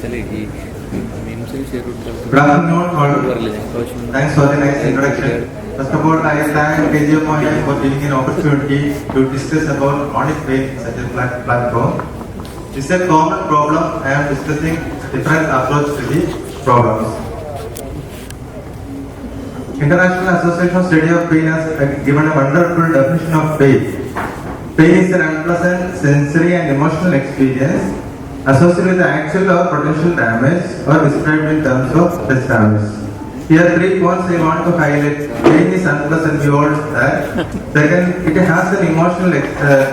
Good afternoon all. Thanks for the nice introduction. First of all, I thank KGM for giving an opportunity to discuss about chronic pain in such a platform. It's a common problem. I am discussing different approach to the problems. International Association of Study of Pain has given a wonderful definition of pain. Pain is an unpleasant sensory and emotional experience associated with the actual or potential damage or described in terms of this damage. Here 3 points I want to highlight. Pain is unpleasant, we all know that. Second, it has an emotional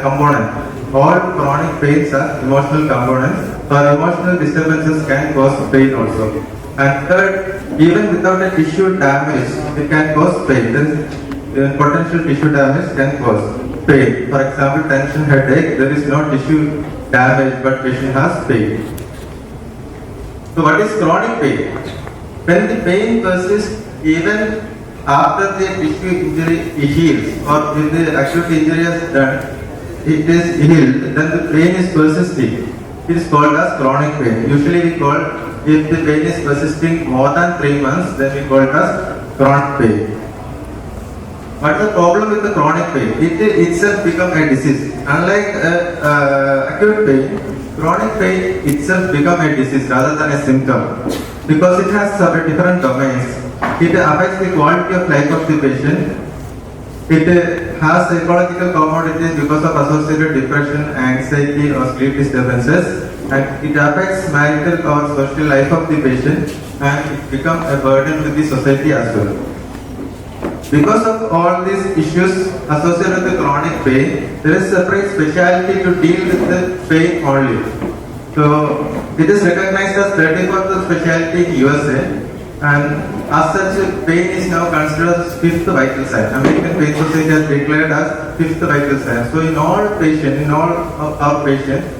component. All chronic pains are emotional components, or emotional disturbances can cause pain also. And third, even without a tissue damage, it can cause pain. Potential tissue damage can cause pain. For example, tension headache, there is no tissue damage but patient has pain. So what is chronic pain? When the pain persists even after the tissue injury heals or if the acute injury is done, it is healed, then the pain is persisting. It is called as chronic pain. Usually we call, if the pain is persisting more than 3 months, then we call it as chronic pain. What is the problem with the chronic pain? It itself becomes a disease. Unlike acute pain, chronic pain itself becomes a disease rather than a symptom, because it has several different domains. It affects the quality of life of the patient. It has psychological comorbidities because of associated depression, anxiety or sleep disturbances, and it affects marital or social life of the patient, and it becomes a burden with the society as well. Because of all these issues associated with the chronic pain, there is separate specialty to deal with the pain only. So it is recognized as 34th specialty in USA, and as such, pain is now considered as 5th vital sign. American Pain Society has declared as 5th vital sign. So in all patients, in all of our patients,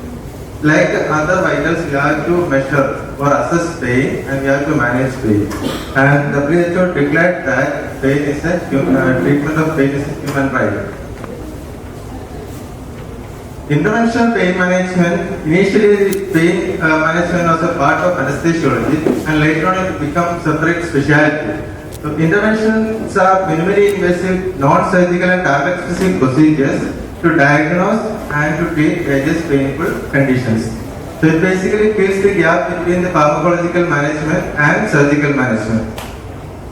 like other vitals, we have to measure or assess pain and we have to manage pain. And WHO declared that pain is a treatment of pain is a human right. Interventional pain management, initially pain management was a part of anesthesiology and later on it becomes separate specialty. So interventions are minimally invasive, non-surgical and target-specific procedures to diagnose and to treat various painful conditions. So it basically fills the gap between the pharmacological management and surgical management.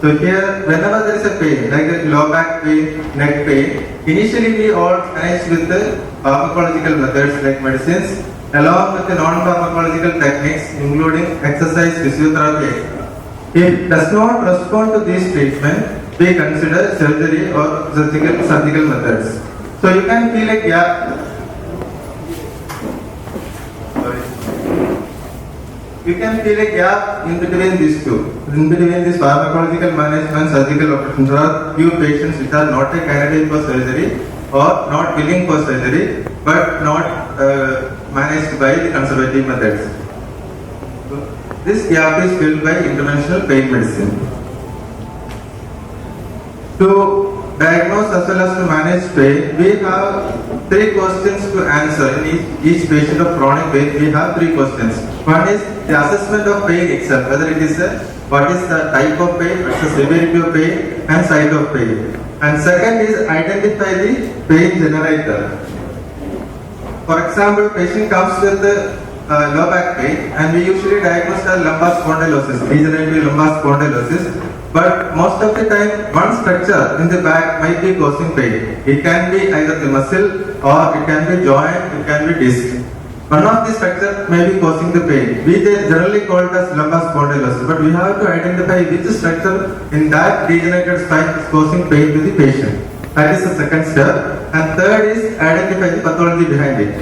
So here, whenever there is a pain, like a low back pain, neck pain, initially we all manage with the pharmacological methods like medicines, along with the non-pharmacological techniques including exercise, physiotherapy. If it does not respond to these treatments, we consider surgery or surgical methods. So you can feel a gap. You can feel a gap in between these two. In between this pharmacological management, surgical operations, there are few patients which are not a candidate for surgery or not willing for surgery, but not managed by the conservative methods. So this gap is filled by interventional pain medicine. To diagnose as well as to manage pain, we have 3 questions to answer. In each patient of chronic pain, we have 3 questions. One is the assessment of pain itself, whether it is what is the type of pain, what's the severity of pain, and site of pain. And second is identify the pain generator. For example, patient comes with low back pain, and we usually diagnose as lumbar spondylosis, degenerative lumbar spondylosis. But most of the time, one structure in the back might be causing pain. It can be either the muscle or it can be joint, it can be disc. One of the structures may be causing the pain. We generally call it as lumbar spondylosis, but we have to identify which structure in that degenerated spine is causing pain to the patient. That is the second step. And third is identify the pathology behind it.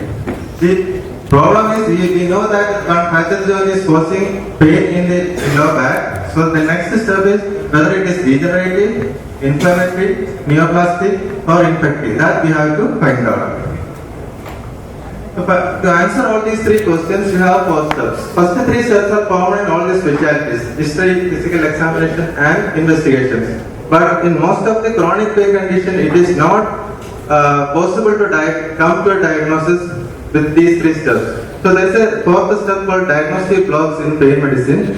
The problem is we know that one fracture zone is causing pain in the lower back. So the next step is whether it is degenerative, inflammatory, neoplastic or infective. That we have to find out. So to answer all these 3 questions, we have 4 steps. First 3 steps are common in all the specialties: history, physical examination and investigations. But in most of the chronic pain condition, it is not possible to come to a diagnosis with these 3 steps. So there's a fourth step called diagnostic blocks in pain medicine.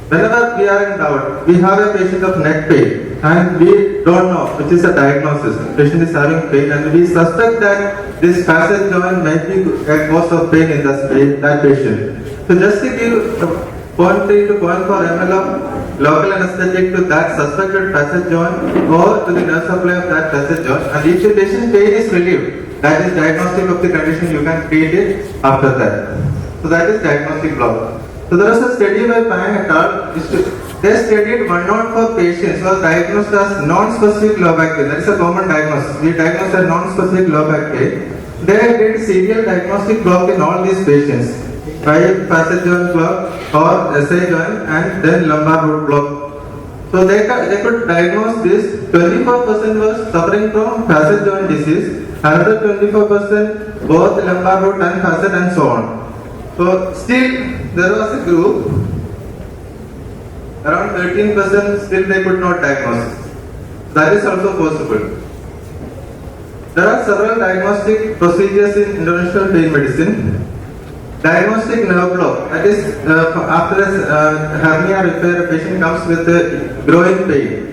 Whenever we are in doubt, we have a patient of neck pain and we don't know which is the diagnosis. The patient is having pain and we suspect that this facet joint might be a cause of pain in that patient. So just to give 0.3 to 0.4 ml of local anesthetic to that suspected facet joint or to the nerve supply of that facet joint, and if the patient's pain is relieved, that is diagnostic of the condition, you can treat it after that. So that is diagnostic block. So there was a study by Pang et al. They studied 104 patients who were diagnosed as non-specific low back pain. That is a common diagnosis. We diagnosed as non-specific low back pain. They did serial diagnostic block in all these patients. 5 facet joint block or SI joint and then lumbar root block. So they could diagnose this. 24% was suffering from facet joint disease. Another 24% both lumbar root and facet and so on. So still there was a group, around 13% still they could not diagnose. That is also possible. There are several diagnostic procedures in interventional pain medicine. Diagnostic nerve block, that is after a hernia repair, a patient comes with a growing pain.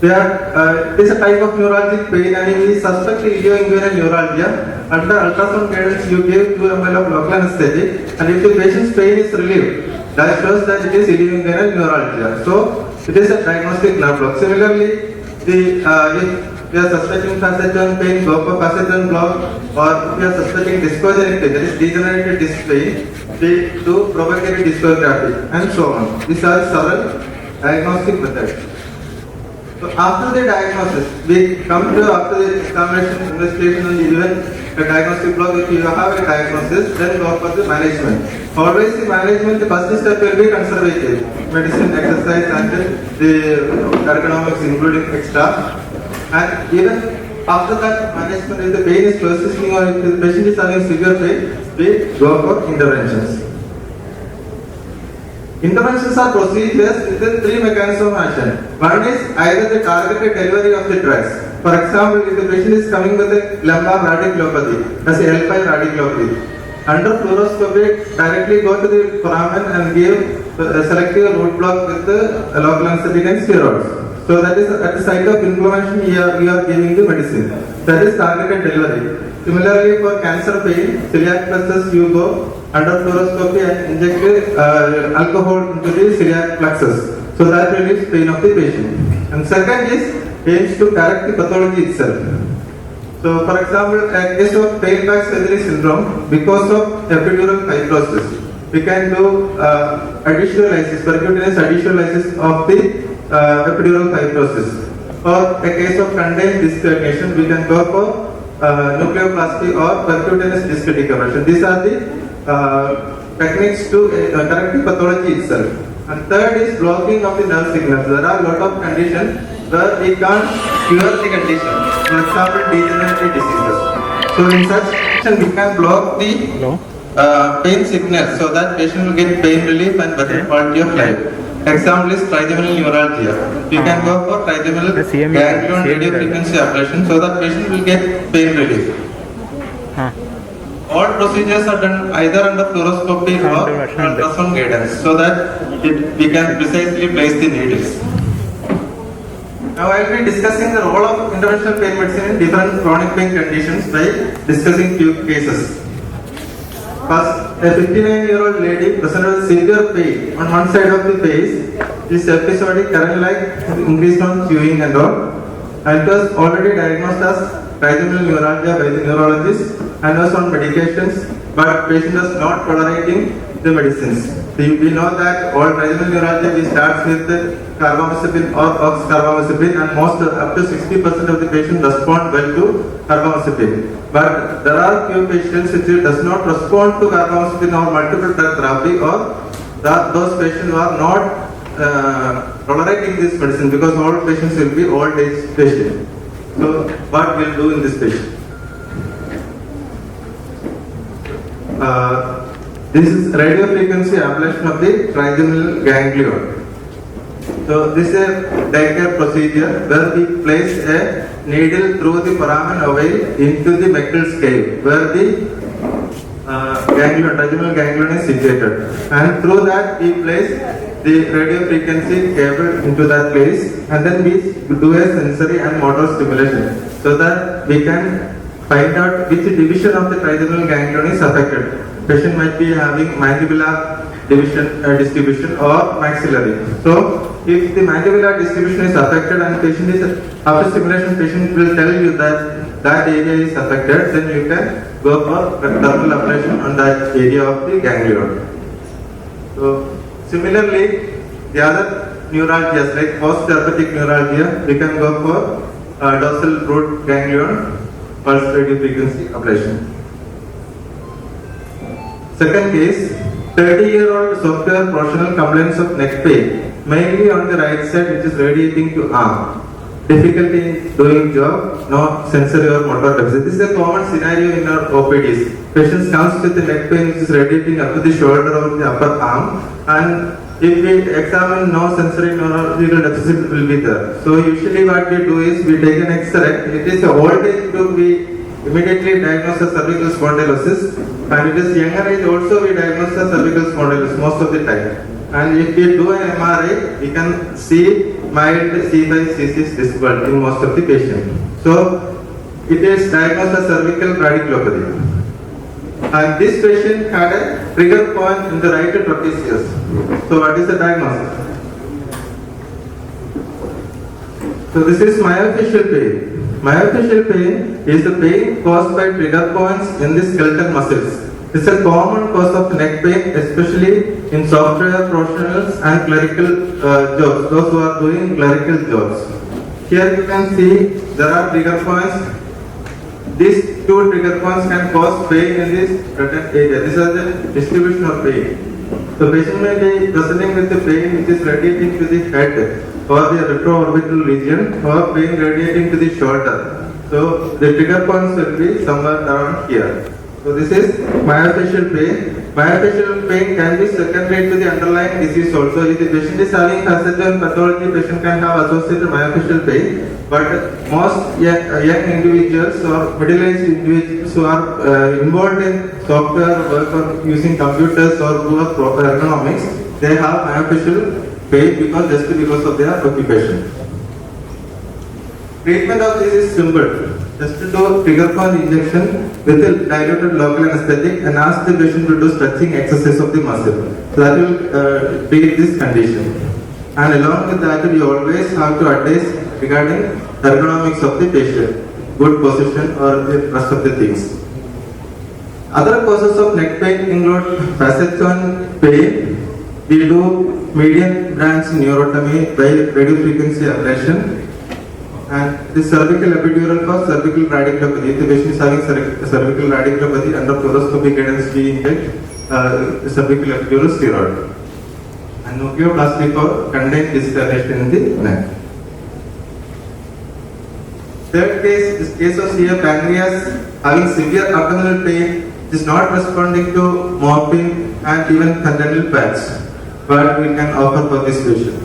It is a type of neuralgic pain and we suspect ilioinguinal neuralgia. Under ultrasound guidance, you give 2 ml of local anesthetic, and if the patient's pain is relieved, that shows that it is ilioinguinal neuralgia. So it is a diagnostic nerve block. Similarly, if we are suspecting facet joint pain, go for facet joint block, or if we are suspecting discogenic pain, that is degenerative disc pain, we do propagatory discography and so on. These are several diagnostic methods. So after the diagnosis, we come to after the examination, investigation and even a diagnostic block. If you have a diagnosis, then go for the management. Always the management, the first step will be conservative. Medicine, exercise and the ergonomics including extra. And even after that management, if the pain is persisting or if the patient is having severe pain, we go for interventions. Interventions are procedures with 3 mechanisms of action. One is either the targeted delivery of the drugs. For example, if the patient is coming with a lumbar radiculopathy, that's a L5 radiculopathy, under fluoroscopy, directly go to the foramen and give a selective root block with the local anesthetic and steroids. So that is at the site of inflammation we are giving the medicine. That is targeted delivery. Similarly, for cancer pain, celiac plexus you go under fluoroscopy and inject alcohol into the celiac plexus. So that relieves pain of the patient. And second is aims to correct the pathology itself. So for example, a case of Payne-Baxter syndrome because of epidural fibrosis, we can do additional lysis, percutaneous additional lysis of the epidural fibrosis. Or a case of contained disc herniation, we can go for nucleoplasty or percutaneous disc decoration. These are the techniques to correct the pathology itself. And third is blocking of the nerve signals. There are a lot of conditions where we can't cure the condition. For example, degenerative diseases. So in such condition, we can block the pain signals so that patient will get pain relief and better quality of life. Example is trigeminal neuralgia. We can go for trigeminal ganglion radio frequency ablation so that patient will get pain relief. All procedures are done either under fluoroscopy or ultrasound guidance so that we can precisely place the needles. Now I will be discussing the role of interventional pain medicine in different chronic pain conditions by discussing few cases. First, a 59-year-old lady presented with severe pain on one side of the face. This episodic current-like increased on chewing and all. And it was already diagnosed as trigeminal neuralgia by the neurologist and was on medications, but patient was not tolerating the medicines. So we know that all trigeminal neuralgia we start with carbamazepine or oxcarbamazepine, and most up to 60% of the patients respond well to carbamazepine. But there are few patients which does not respond to carbamazepine or multiple drug therapy, or those patients who are not tolerating this medicine, because all patients will be old age patients. So what we'll do in this patient? This is radio frequency ablation of the trigeminal ganglion. So this is a daycare procedure where we place a needle through the foramen ovale into the Meckel's cave, where the ganglion, trigeminal ganglion is situated, and through that we place the radio frequency cable into that place, and then we do a sensory and motor stimulation so that we can find out which division of the trigeminal ganglion is affected. Patient might be having mandibular distribution or maxillary. So, if the mandibular distribution is affected and patient is after stimulation, patient will tell you that that area is affected, then you can go for thermal ablation on that area of the ganglion. So, similarly, the other neuralgias like post-herpetic neuralgia, we can go for dorsal root ganglion pulse radiofrequency ablation. Second case, 30-year-old software professional complaints of neck pain, mainly on the right side, which is radiating to arm. Difficulty in doing job, no sensory or motor deficit. This is a common scenario in our OPDs. Patients comes with the neck pain which is radiating up to the shoulder or the upper arm, and if we examine, no sensory neurological deficit will be there. So usually what we do is we take an X-ray. It is a old age group, we immediately diagnose a cervical spondylosis, and it is younger age also we diagnose a cervical spondylosis most of the time. And if we do an MRI, we can see mild C5-C6 disc bulge in most of the patients. So it is diagnosed as cervical radiculopathy. And this patient had a trigger point in the right trapezius. So what is the diagnosis? So this is myofascial pain. Myofascial pain is the pain caused by trigger points in the skeletal muscles. This is a common cause of neck pain, especially in software professionals and clerical jobs, those who are doing clerical jobs. Here you can see there are trigger points. These two trigger points can cause pain in this certain area. These are the distribution of pain. The patient may be presenting with the pain which is radiating to the head or the retroorbital region, or pain radiating to the shoulder. So the trigger points will be somewhere around here. So this is myofascial pain. Myofascial pain can be secondary to the underlying disease also. If the patient is having Facet-Joint pathology, patient can have associated myofascial pain. But most young individuals or middle-aged individuals who are involved in software work or using computers or who are proper ergonomics, they have myofascial pain because of their occupation. Treatment of this is simple. Just to do trigger point injection with a diluted local anesthetic and ask the patient to do stretching exercise of the muscle. So that will treat this condition. And along with that, we always have to advise regarding ergonomics of the patient, good position or the rest of the things. Other causes of neck pain include Facet-Joint pain. We do median branch neurotomy by radiofrequency ablation. And the cervical epidural for cervical radiculopathy. If the patient is having cervical radiculopathy, under fluoroscopy guidance we inject cervical epidural steroid. And nucleoplasty for contained disc dilation in the neck. Third case is case of severe pancreas having severe abdominal pain, is not responding to morphine and even fentanyl patch, but we can offer for this patient.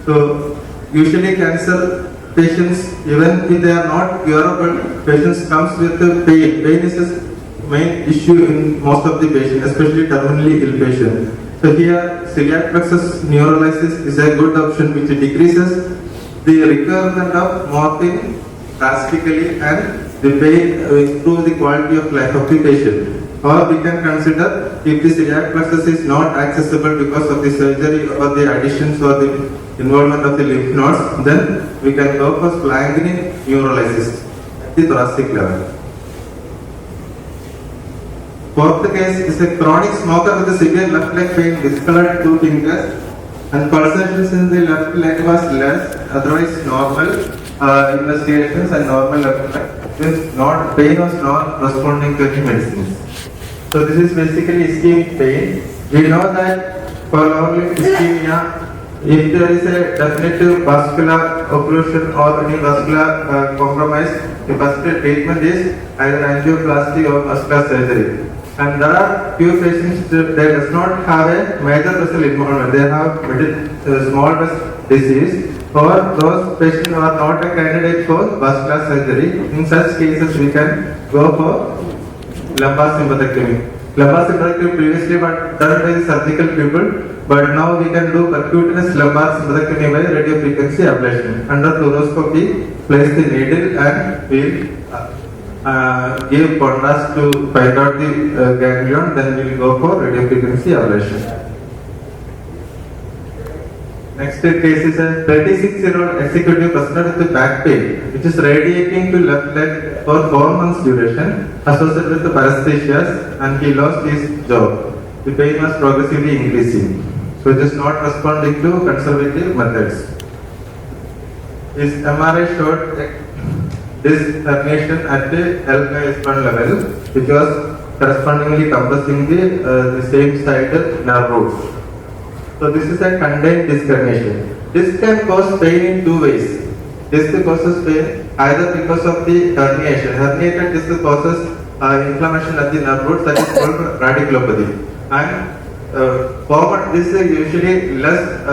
So usually cancer patients, even if they are not curable, patients comes with the pain. Pain is the main issue in most of the patients, especially terminally ill patients. So here, celiac plexus neurolysis is a good option which decreases the requirement of morphine drastically and the pain improve the quality of life of the patient. Or we can consider if the celiac plexus is not accessible because of the surgery or the additions or the involvement of the lymph nodes, then we can go for splanchnic neurolysis at the thoracic level. Fourth case is a chronic smoker with a severe left leg pain, discolored 2 fingers, and pulsations in the left leg was less, otherwise normal investigations and normal left leg. Pain was not responding to any medicines. So this is basically ischemic pain. We know that for long-lived ischemia, if there is a definitive vascular occlusion or any vascular compromise, the first treatment is either angioplasty or vascular surgery. And there are few patients that does not have a major vessel involvement. They have small vessel disease, or those patients who are not a candidate for vascular surgery. In such cases, we can go for lumbar sympathectomy. Lumbar symplectomy previously were done by the surgical people, but now we can do percutaneous lumbar symplectomy by radiofrequency ablation. Under fluoroscopy, place the needle and we'll give contrast to find out the ganglion, then we'll go for radiofrequency ablation. Next case is a 36-year-old executive presented with back pain, which is radiating to left leg for 4 months duration, associated with paresthesias, and he lost his job. The pain was progressively increasing. So it is not responding to conservative methods. His MRI showed this herniation at the L5S1 level, which was correspondingly compressing the same side nerve roots. So this is a contained disc herniation. This can cause pain in 2 ways. Disc causes pain either because of the herniation. Herniated disc causes inflammation at the nerve roots, that is called radiculopathy. And common, this is usually less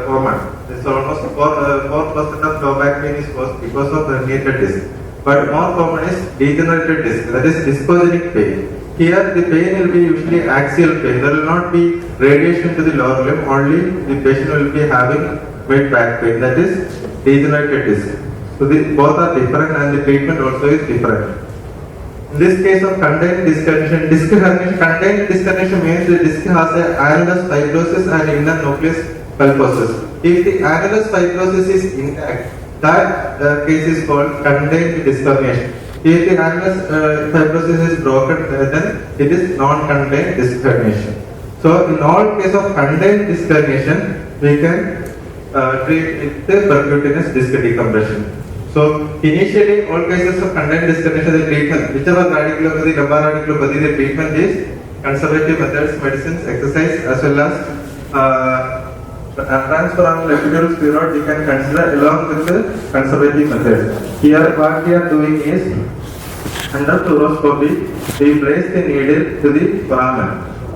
common. It's almost 4% of low back pain is caused because of herniated disc. But more common is degenerated disc, that is discogenic pain. Here the pain will be usually axial pain. There will not be radiation to the lower limb, only the patient will be having mid back pain, that is degenerated disc. So both are different and the treatment also is different. In this case of contained disc herniation, contained disc herniation means the disc has a annulus fibrosis and inner nucleus pulposus. If the annulus fibrosis is intact, that case is called contained disc herniation. If the annulus fibrosis is broken, then it is non-contained disc herniation. So in all cases of contained disc herniation, we can treat it with percutaneous disc decompression. So initially, all cases of contained disc herniation, the treatment, whichever radiculopathy, lumbar radiculopathy, the treatment is conservative methods, medicines, exercise, as well as transforaminal epidural steroid we can consider along with the conservative methods. Here what we are doing is, under fluoroscopy, we place the needle to the foramen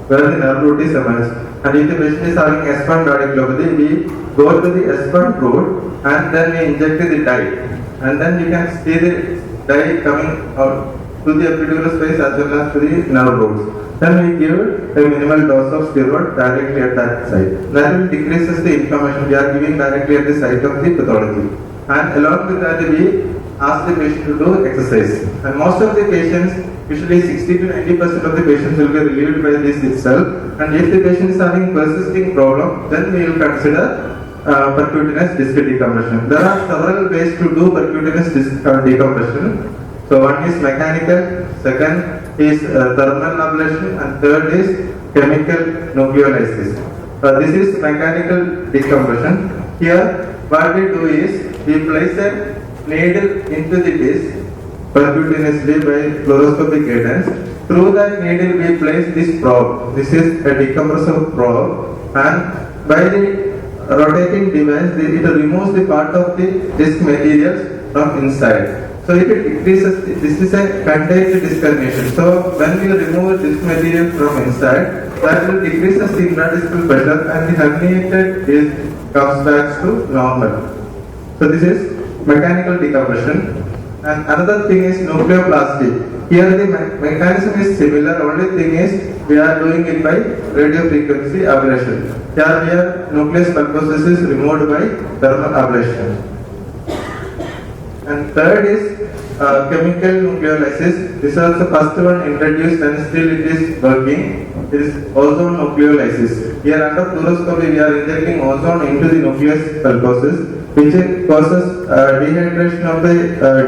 where the nerve root is emerged. And if the patient is having S1 radiculopathy, we go to the S1 root and then we inject the dye. And then you can see the dye coming out to the epidural space as well as to the nerve roots. Then we give a minimal dose of steroid directly at that site. That will decreases the inflammation. We are giving directly at the site of the pathology. And along with that, we ask the patient to do exercise. And most of the patients, usually 60 to 90% of the patients will be relieved by this itself. And if the patient is having persisting problem, then we will consider percutaneous disc decompression. There are several ways to do percutaneous disc decompression. So one is mechanical, second is thermal ablation, and third is chemical nucleolysis. This is mechanical decompression. Here what we do is we place a needle into the disc percutaneously by fluoroscopic guidance. Through that needle we place this probe. This is a decompressive probe, and by the rotating device it removes the part of the disc materials from inside. So if it decreases, this is a contained disc herniation. So when we remove this material from inside, that will decrease the intradiscal pressure and the herniated disc comes back to normal. So this is mechanical decompression. And another thing is nucleoplasty. Here the mechanism is similar, only thing is we are doing it by radiofrequency ablation. Here nucleus pulposus is removed by thermal ablation. And third is chemical nucleolysis. This is the first one introduced and still it is working. It is ozone nucleolysis. Here under fluoroscopy we are injecting ozone into the nucleus pulposus, which causes dehydration of the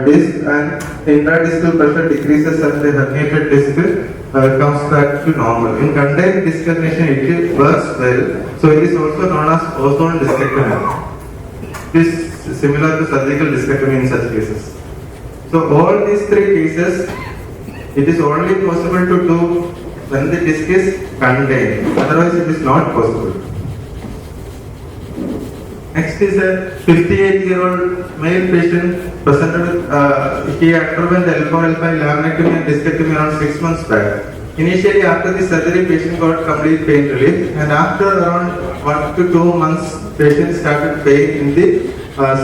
disc, and intradiscal pressure decreases and the herniated disc comes back to normal. In contained disc herniation it works well. So it is also known as ozone discectomy. This is similar to surgical discectomy in such cases. So all these three cases, it is only possible to do when the disc is contained. Otherwise it is not possible. Next is a 58-year-old male patient presented with, he underwent L4, L5 laminectomy and discectomy around 6 months back. Initially after the surgery, patient got complete pain relief, and after around 1 to 2 months, patient started pain in the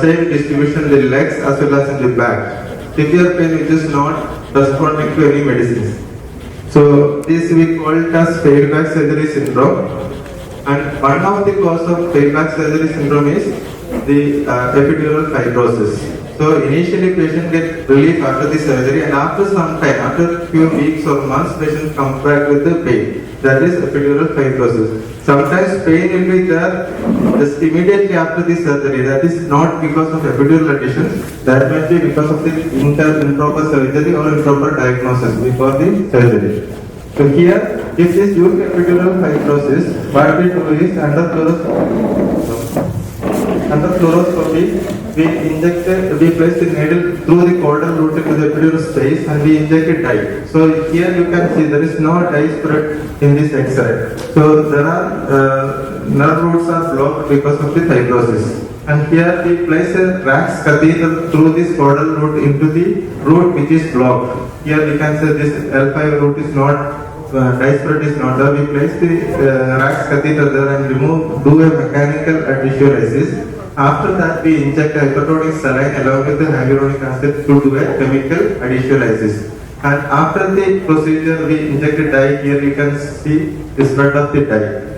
same distribution in the legs as well as in the back. Severe pain which is not responding to any medicines. So this we call it as failed back surgery syndrome. And one of the cause of failed back surgery syndrome is the epidural fibrosis. So initially patient gets relief after the surgery, and after some time, after few weeks or months, patient comes back with the pain. That is epidural fibrosis. Sometimes pain will be there just immediately after the surgery. That is not because of epidural adhesions. That might be because of the improper surgery or improper diagnosis before the surgery. So here, if this due to epidural fibrosis, what we do is under fluoroscopy, we place the needle through the caudal root into the epidural space and we inject a dye. So here you can see there is no dye spread in this X-ray. So there are nerve roots are blocked because of the fibrosis. And here we place a Rax catheter through this caudal root into the root which is blocked. Here we can say this L5 root is not, dye spread is not there. We place the Rax catheter there and do a mechanical adhesiolysis. After that, we inject hypertonic saline along with the hyaluronic acid to do a chemical adhesiolysis. And after the procedure, we inject a dye. Here you can see the spread of the dye.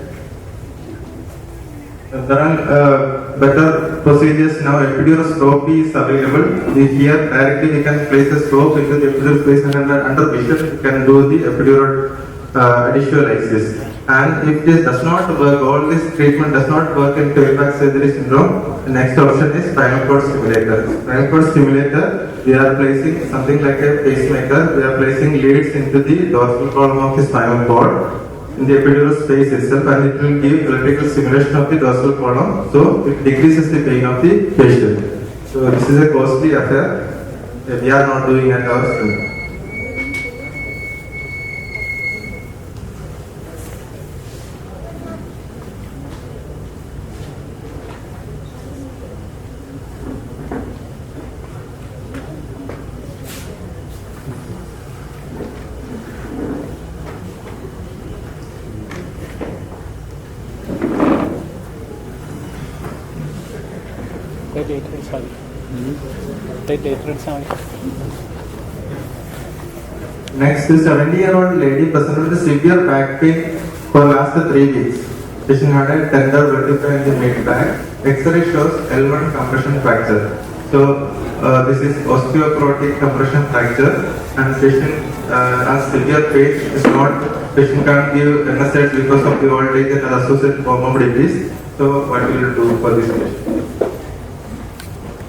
There are better procedures now. Epiduroscopy is available. Here directly we can place a scope into the epidural space and under vision we can do the epidural adhesiolysis. And if this does not work, all this treatment does not work in failed back surgery syndrome, the next option is spinal cord stimulator. Spinal cord stimulator, we are placing something like a pacemaker. We are placing leads into the dorsal column of the spinal cord in the epidural space itself, and it will give electrical stimulation of the dorsal column, so it decreases the pain of the patient. So this is a costly affair. We are not doing at our school. Next, a 70-year-old lady presented with severe back pain for last 3 weeks. Patient had a tender vertebra in the mid back. X-ray shows L1 compression fracture. So this is osteoporotic compression fracture, and patient has severe pain. It's not, patient can't give NSAIDs because of the old age and associated comorbidities. So what will you do for this patient?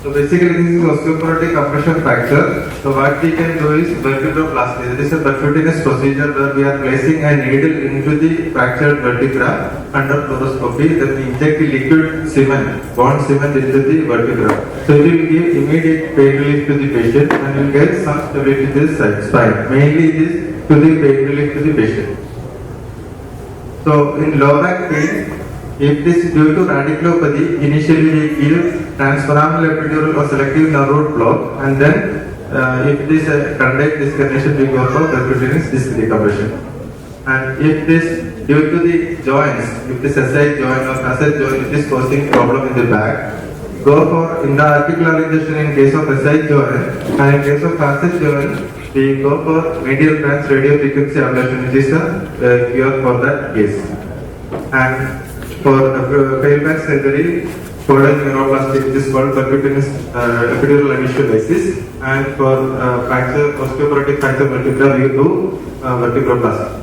So basically this is osteoporotic compression fracture. So what we can do is vertebroplasty. This is a percutaneous procedure where we are placing a needle into the fractured vertebra under fluoroscopy. Then we inject the liquid cement, bond cement into the vertebra. So it will give immediate pain relief to the patient and will get some stability to the spine. Mainly it is to the pain relief to the patient. So in low back pain, if this is due to radiculopathy, initially we give transforaminal epidural or selective nerve root block, and then if this conduct disconnection, we go for percutaneous disc decompression. And if this due to the joints, if this SI joint or facet joint is causing problem in the back, go for intra-articular injection in case of SI joint, and in case of facet joint, we go for medial branch radiofrequency ablation, which is a cure for that case. And for failed back surgery, caudal neuroplasty, which is called percutaneous epidural adhesiolysis, and for osteoporotic fracture vertebra, we do vertebroplasty.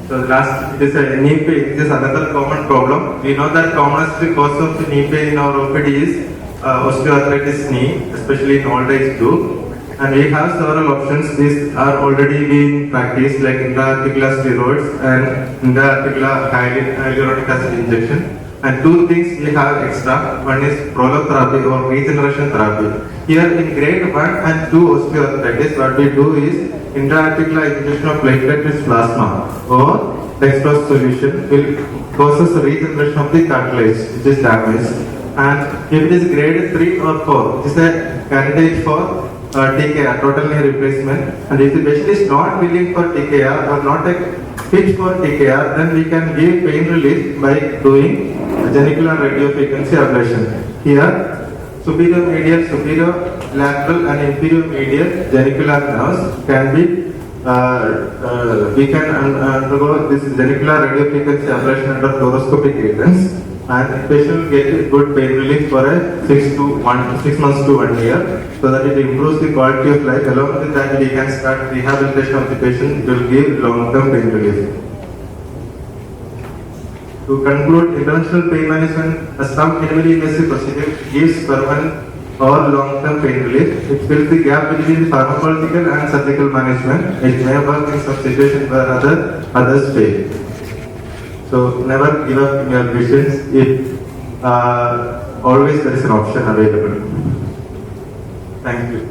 So last, it is a knee pain. This is another common problem. We know that commonest cause of knee pain in our OPD is osteoarthritis knee, especially in old age group. And we have several options. These are already being practiced, like intra-articular steroids and intra-articular hyaluronic acid injection. And two things we have extra. One is prolotherapy or regeneration therapy. Here in grade 1 and 2 osteoarthritis, what we do is intra-articular injection of platelet-rich plasma or dextrose solution will causes regeneration of the cartilage, which is damaged. And if it is grade 3 or 4, it is a candidate for TKR, total knee replacement. And if the patient is not willing for TKR or not a fit for TKR, then we can give pain relief by doing genicular radiofrequency ablation. Here, superior medial, superior lateral and inferior medial genicular nerves can be we can undergo this genicular radiofrequency ablation under fluoroscopic agents, and patient will get good pain relief for a 6 months to 1 year, so that it improves the quality of life. Along with that, we can start rehabilitation of the patient. It will give long-term pain relief. To conclude, interventional pain management, as some minimally invasive procedure, gives permanent or long-term pain relief. It fills the gap between the pharmacological and surgical management. It may work in some situations where others fail. So never give up in your visions if always there is an option available. Thank you.